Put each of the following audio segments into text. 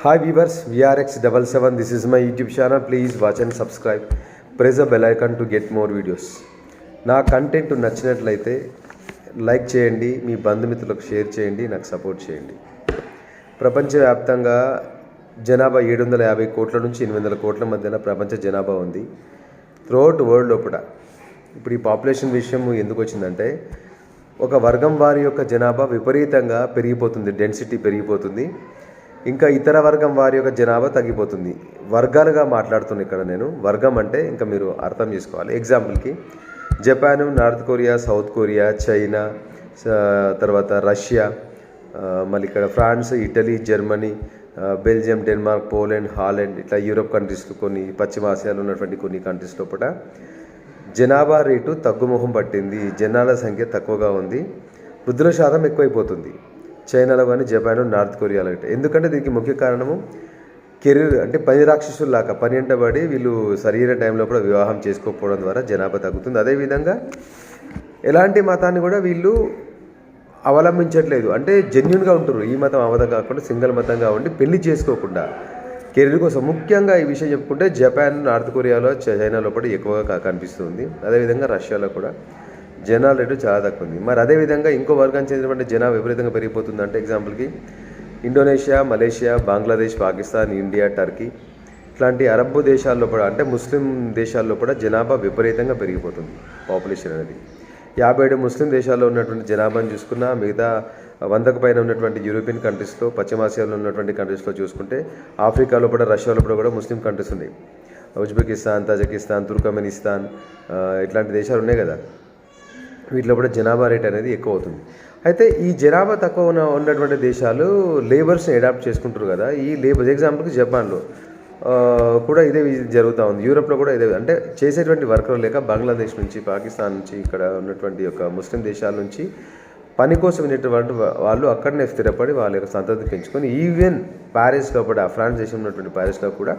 Hi viewers, VRX77. This is my YouTube channel. Please watch and subscribe. Press the bell icon to get more videos. నా content నచ్చినట్లయితే like చేయండి, మీ బంధుమిత్రులకు share చేయండి, నాకు support చేయండి. ప్రపంచవ్యాప్తంగా జనాభా 750 కోట్ల నుంచి 800 కోట్ల మధ్యన ప్రపంచ జనాభా ఉంది. త్రూఅవుట్ వరల్డ్ లోపల ఇప్పుడు ఈ పాపులేషన్ విషయం ఎందుకు వచ్చిందంటే, ఒక వర్గం వారి యొక్క జనాభా విపరీతంగా పెరిగిపోతుంది, డెన్సిటీ పెరిగిపోతుంది. ఇంకా ఇతర వర్గం వారి యొక్క జనాభా తగ్గిపోతుంది. వర్గాలుగా మాట్లాడుతున్నా ఇక్కడ నేను. వర్గం అంటే ఇంకా మీరు అర్థం చేసుకోవాలి. ఎగ్జాంపుల్కి Japan, North Korea, South Korea, China, తర్వాత రష్యా, మళ్ళీ ఇక్కడ France, Italy, Germany, Belgium, Denmark, Poland, Holland, ఇట్లా యూరోప్ కంట్రీస్లో కొన్ని, పశ్చిమ ఆసియాలో ఉన్నటువంటి కొన్ని కంట్రీస్ లోపల జనాభా రేటు తగ్గుముఖం పట్టింది. జనాల సంఖ్య తక్కువగా ఉంది, వృద్ధుల శాతం ఎక్కువైపోతుంది. చైనాలో కానీ, జపాన్, నార్త్ కొరియాలో. ఎందుకంటే దీనికి ముఖ్య కారణము కెరీర్ అంటే పని రాక్షసుల్లాగా పని వెంటబడి వీళ్ళు సరైన టైంలో కూడా వివాహం చేసుకోకపోవడం ద్వారా జనాభా తగ్గుతుంది. అదేవిధంగా ఎలాంటి మతాన్ని కూడా వీళ్ళు అవలంబించట్లేదు. అంటే జెన్యున్గా ఉంటారు. ఈ మతం ఆ మతం కాకుండా సింగిల్ మతంగా ఉండి పెళ్లి చేసుకోకుండా కెరీర్ కోసం. ముఖ్యంగా ఈ విషయం చెప్పుకుంటే జపాన్, నార్త్ కొరియాలో, చైనాలో కూడా ఎక్కువగా కనిపిస్తుంది. అదేవిధంగా రష్యాలో కూడా జనాల రేటు చాలా తక్కువ ఉంది. మరి అదేవిధంగా ఇంకో వర్గానికి చెందినటువంటి జనాభా విపరీతంగా పెరిగిపోతుంది. అంటే ఎగ్జాంపుల్కి Indonesia, Malaysia, Bangladesh, Pakistan, India, Turkey ఇట్లాంటి అరబ్ దేశాల్లో కూడా, అంటే ముస్లిం దేశాల్లో కూడా జనాభా విపరీతంగా పెరిగిపోతుంది. పాపులేషన్ అనేది 57 ముస్లిం దేశాల్లో ఉన్నటువంటి జనాభాను చూసుకున్నా, మిగతా 100కు పైన ఉన్నటువంటి యూరోపియన్ కంట్రీస్లో, పశ్చిమాసియాలో ఉన్నటువంటి కంట్రీస్లో చూసుకుంటే, ఆఫ్రికాలో కూడా, రష్యాలో కూడా ముస్లిం కంట్రీస్ ఉన్నాయి. ఉజ్బెకిస్తాన్, తజకిస్తాన్, తుర్కమెనిస్తాన్ ఇట్లాంటి దేశాలు ఉన్నాయి కదా. వీటిలో కూడా జనాభా రేట్ అనేది ఎక్కువ అవుతుంది. అయితే ఈ జనాభా తక్కువ ఉన్నటువంటి దేశాలు లేబర్స్ని అడాప్ట్ చేసుకుంటారు కదా. ఈ లేబర్ ఎగ్జాంపుల్కి జపాన్లో కూడా ఇదే జరుగుతూ ఉంది. యూరోప్లో కూడా ఇదే. అంటే చేసేటువంటి వర్కర్ లేక బంగ్లాదేశ్ నుంచి, పాకిస్తాన్ నుంచి, ఇక్కడ ఉన్నటువంటి యొక్క ముస్లిం దేశాల నుంచి పని కోసం ఉన్నటువంటి వాళ్ళు అక్కడనే స్థిరపడి వాళ్ళ యొక్క సంతతిని పెంచుకొని, ఈవెన్ ప్యారిస్లో కూడా, ఫ్రాన్స్ దేశంలో ఉన్నటువంటి ప్యారిస్లో కూడా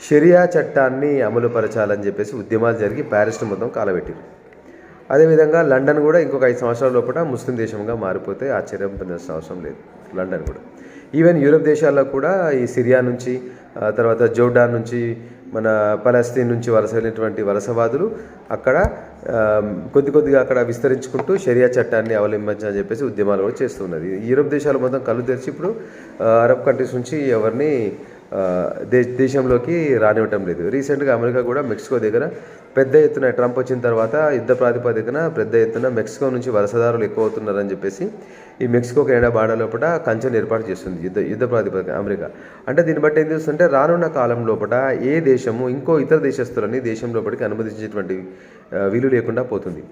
షరియా చట్టాన్ని అమలుపరచాలని చెప్పేసి ఉద్యమాలు జరిగి ప్యారిస్ను మొత్తం కాలబెట్టారు. అదేవిధంగా లండన్ కూడా ఇంకొక 5 సంవత్సరాల లోపల ముస్లిం దేశంగా మారిపోతే ఆశ్చర్యం పొందాల్సిన అవసరం లేదు. లండన్ కూడా, ఈవెన్ యూరోప్ దేశాల్లో కూడా ఈ సిరియా నుంచి, తర్వాత జోర్డాన్ నుంచి, మన పలస్తీన్ నుంచి వలస వెళ్ళినటువంటి వలసవాదులు అక్కడ కొద్దిగా అక్కడ విస్తరించుకుంటూ షరియా చట్టాన్ని అవలంబించాలని చెప్పేసి ఉద్యమాలు కూడా చేస్తున్నది. యూరోప్ దేశాలు మొత్తం కళ్ళు తెరిచి ఇప్పుడు అరబ్ కంట్రీస్ నుంచి ఎవరిని దేశంలోకి రానివ్వటం లేదు. రీసెంట్గా అమెరికా కూడా మెక్సికో దగ్గర పెద్ద ఎత్తున, ట్రంప్ వచ్చిన తర్వాత యుద్ధ ప్రాతిపదికన పెద్ద ఎత్తున మెక్సికో నుంచి వలసదారులు ఎక్కువ అవుతున్నారని చెప్పేసి ఈ మెక్సికో కెనడా బార్డర్ లోపల కంచెను ఏర్పాటు చేస్తుంది యుద్ధ ప్రాతిపదిక అమెరికా. అంటే దీన్ని బట్టి ఏం చేస్తుంటే, రానున్న కాలం లోపల ఏ దేశము ఇంకో ఇతర దేశస్తులని దేశం లోపలికి అనుమతించేటువంటి వీలు లేకుండా పోతుంది.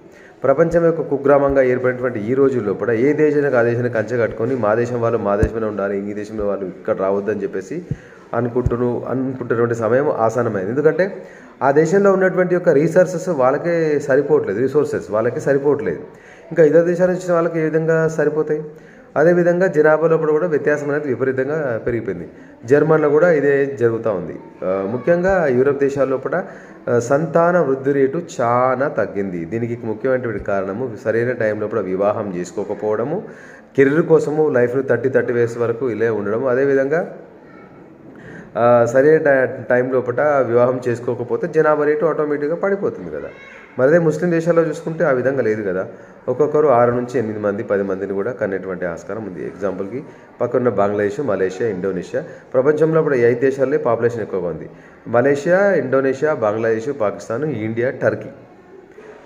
ప్రపంచం యొక్క కుగ్రామంగా ఏర్పడినటువంటి ఈ రోజు లోపల ఏ దేశానికి ఆ దేశానికి కంచె కట్టుకొని మా దేశం వాళ్ళు మా దేశంలో ఉండాలి, ఈ దేశంలో వాళ్ళు ఇక్కడ రావద్దని చెప్పేసి అనుకుంటున్నటువంటి సమయం ఆసన్నమైంది. ఎందుకంటే ఆ దేశంలో ఉన్నటువంటి యొక్క రీసోర్సెస్ వాళ్ళకే సరిపోవట్లేదు. ఇంకా ఇతర దేశాల నుంచి వాళ్ళకి ఏ విధంగా సరిపోతాయి? అదేవిధంగా జనాభా లోపల కూడా వ్యత్యాసం అనేది విపరీతంగా పెరిగిపోయింది. జర్మన్లో కూడా ఇదే జరుగుతూ ఉంది. ముఖ్యంగా యూరోప్ దేశాల లోపల సంతాన వృద్ధి రేటు చాలా తగ్గింది. దీనికి ముఖ్యమైనటువంటి కారణము సరైన టైం లోపల వివాహం చేసుకోకపోవడము, కెరీర్ కోసము లైఫ్ను 30 వయసు వరకు ఇలా ఉండడము, అదేవిధంగా సరైన టైం లోపల వివాహం చేసుకోకపోతే జనాభా రేటు ఆటోమేటిక్గా పడిపోతుంది కదా. మరి అదే ముస్లిం దేశాల్లో చూసుకుంటే ఆ విధంగా లేదు కదా. ఒక్కొక్కరు 6 నుంచి 8 మంది, 10 మందిని కూడా కనేటువంటి ఆస్కారం ఉంది. ఎగ్జాంపుల్కి పక్కన బంగ్లాదేశ్, మలేషియా, ఇండోనేషియా. ప్రపంచంలో ఇప్పుడు 5 దేశాల్లో పాపులేషన్ ఎక్కువగా ఉంది. Malaysia, Indonesia, Bangladesh, Pakistan, India, Turkey.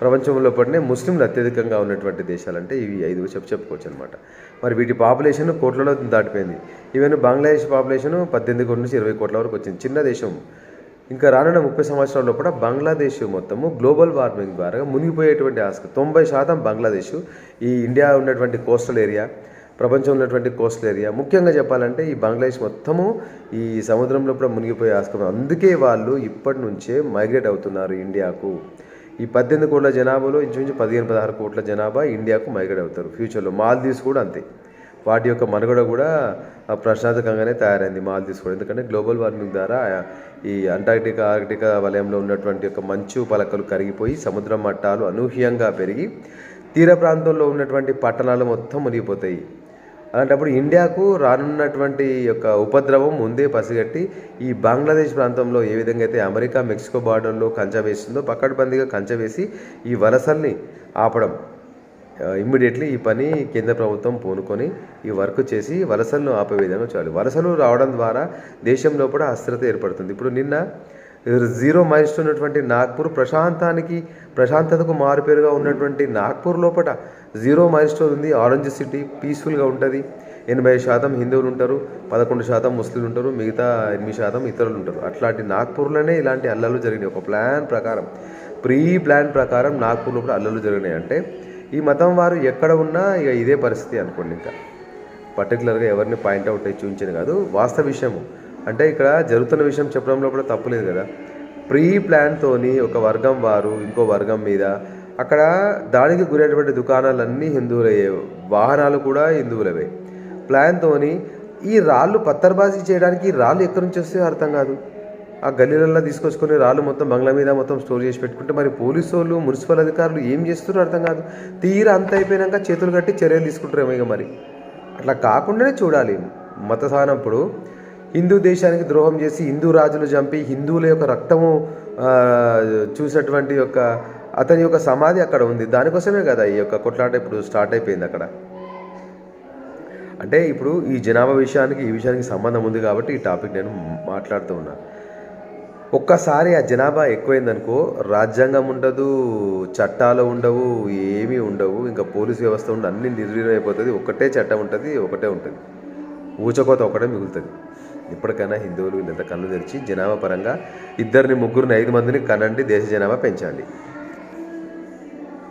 ప్రపంచంలో పడినే ముస్లింలు అత్యధికంగా ఉన్నటువంటి దేశాలంటే ఇవి 5 చెప్పుకోవచ్చు అనమాట. మరి వీటి పాపులేషన్ కోట్లలో దాటిపోయింది. ఈవెన్ బంగ్లాదేశ్ పాపులేషన్ 18 కోట్ల నుంచి 20 కోట్ల వరకు వచ్చింది. చిన్న దేశం. ఇంకా రానున్న 30 సంవత్సరాల లోపల బంగ్లాదేశ్ మొత్తము గ్లోబల్ వార్మింగ్ ద్వారా మునిగిపోయేటువంటి ఆస్కారం. 90% బంగ్లాదేశ్, ఈ ఇండియా ఉన్నటువంటి కోస్టల్ ఏరియా, ప్రపంచంలో ఉన్నటువంటి కోస్టల్ ఏరియా, ముఖ్యంగా చెప్పాలంటే ఈ బంగ్లాదేశ్ మొత్తము ఈ సముద్రంలో కూడా మునిగిపోయే ఆస్కారం. అందుకే వాళ్ళు ఇప్పటి నుంచే మైగ్రేట్ అవుతున్నారు ఇండియాకు. ఈ 18 కోట్ల జనాభాలో ఇంచుమించు 15-16 కోట్ల జనాభా ఇండియాకు మైగ్రేట్ అవుతారు ఫ్యూచర్లో. మాల్దీవ్స్ కూడా అంతే. వాటి యొక్క మనుగడ కూడా ప్రశ్నార్థకంగానే తయారైంది మాల్దీవ్స్ కూడా. ఎందుకంటే గ్లోబల్ వార్మింగ్ ద్వారా ఈ ఆర్కిటికా వలయంలో ఉన్నటువంటి యొక్క మంచు పలకలు కరిగిపోయి సముద్ర మట్టాలు అనూహ్యంగా పెరిగి తీర ప్రాంతంలో ఉన్నటువంటి పట్టణాలు మొత్తం మునిగిపోతాయి. అలాంటప్పుడు ఇండియాకు రానున్నటువంటి యొక్క ఉపద్రవం ముందే పసిగట్టి ఈ బంగ్లాదేశ్ ప్రాంతంలో ఏ విధంగా అయితే అమెరికా మెక్సికో బార్డర్లో కంచె వేసిందో పక్కడబందీగా కంచె వేసి ఈ వలసల్ని ఆపడం, ఇమ్మీడియట్లీ ఈ పని కేంద్ర ప్రభుత్వం పూనుకొని ఈ వర్క్ చేసి వలసలను ఆపే విధంగా చేయాలి. వలసలు రావడం ద్వారా దేశం లోపల అస్థిరత ఏర్పడుతుంది. ఇప్పుడు నిన్న 0 మైల్స్ ఉన్నటువంటి నాగ్పూర్ ప్రశాంతతకు మారుపేరుగా ఉన్నటువంటి నాగ్పూర్ లోపల 0 మైల్స్ ఉంది. ఆరెంజ్ సిటీ పీస్ఫుల్గా ఉంటుంది. 80% హిందువులు ఉంటారు, 11% ముస్లింలు ఉంటారు, మిగతా 8% ఇతరులు ఉంటారు. అట్లాంటి నాగ్పూర్లోనే ఇలాంటి అల్లర్లు జరిగినాయి. ఒక ప్రీ ప్లాన్ ప్రకారం నాగ్పూర్ లోపల అల్లర్లు జరిగినాయి. అంటే ఈ మతం వారు ఎక్కడ ఉన్నా ఇక ఇదే పరిస్థితి అనుకోండి. ఇంకా పర్టికులర్గా ఎవరిని పాయింట్అవుట్ చూపించింది కాదు, వాస్తవ విషయము. అంటే ఇక్కడ జరుగుతున్న విషయం చెప్పడంలో కూడా తప్పులేదు కదా. ప్రీ ప్లాన్తోని ఒక వర్గం వారు ఇంకో వర్గం మీద అక్కడ దాడికి గురైనటువంటి దుకాణాలన్నీ హిందువులయ్యే, వాహనాలు కూడా హిందువులవే. ప్లాన్తోని ఈ రాళ్ళు పత్తర్బాజీ చేయడానికి రాళ్ళు ఎక్కడి నుంచి వస్తాయో అర్థం కాదు. ఆ గల్లీలలో తీసుకొచ్చుకొని రాళ్ళు మొత్తం బంగ్లా మీద మొత్తం స్టోర్ చేసి పెట్టుకుంటే మరి పోలీసు వాళ్ళు మున్సిపల్ అధికారులు ఏం చేస్తున్నారో అర్థం కాదు. తీరా అంత అయిపోయాక చేతులు కట్టి చర్యలు తీసుకుంటారేమో. ఇక మరి అట్లా కాకుండానే చూడాలి. మత సానప్పుడు హిందూ దేశానికి ద్రోహం చేసి హిందూ రాజులు చంపి హిందువుల యొక్క రక్తము చూసినటువంటి అతని యొక్క సమాధి అక్కడ ఉంది. దానికోసమే కదా ఈ యొక్క కొట్లాట ఇప్పుడు స్టార్ట్ అయిపోయింది అక్కడ. అంటే ఇప్పుడు ఈ జనాభా విషయానికి ఈ విషయానికి సంబంధం ఉంది కాబట్టి ఈ టాపిక్ నేను మాట్లాడుతూ ఉన్నా. ఒక్కసారి ఆ జనాభా ఎక్కువైందనుకో రాజ్యాంగం ఉండదు, చట్టాలు ఉండవు, ఏమీ ఉండవు, ఇంకా పోలీసు వ్యవస్థ ఉండదు, అన్నీ నిర్వీర్యం అయిపోతుంది. ఒకటే చట్టం ఉంటుంది, ఒకటే ఉంటుంది, ఊచకోత ఒకటే మిగులుతుంది. ఇప్పటికైనా హిందువులు ఇంత కళ్ళు తెరిచి జనాభా పరంగా 2, 3, 5 మందిని కనండి, దేశ జనాభా పెంచండి.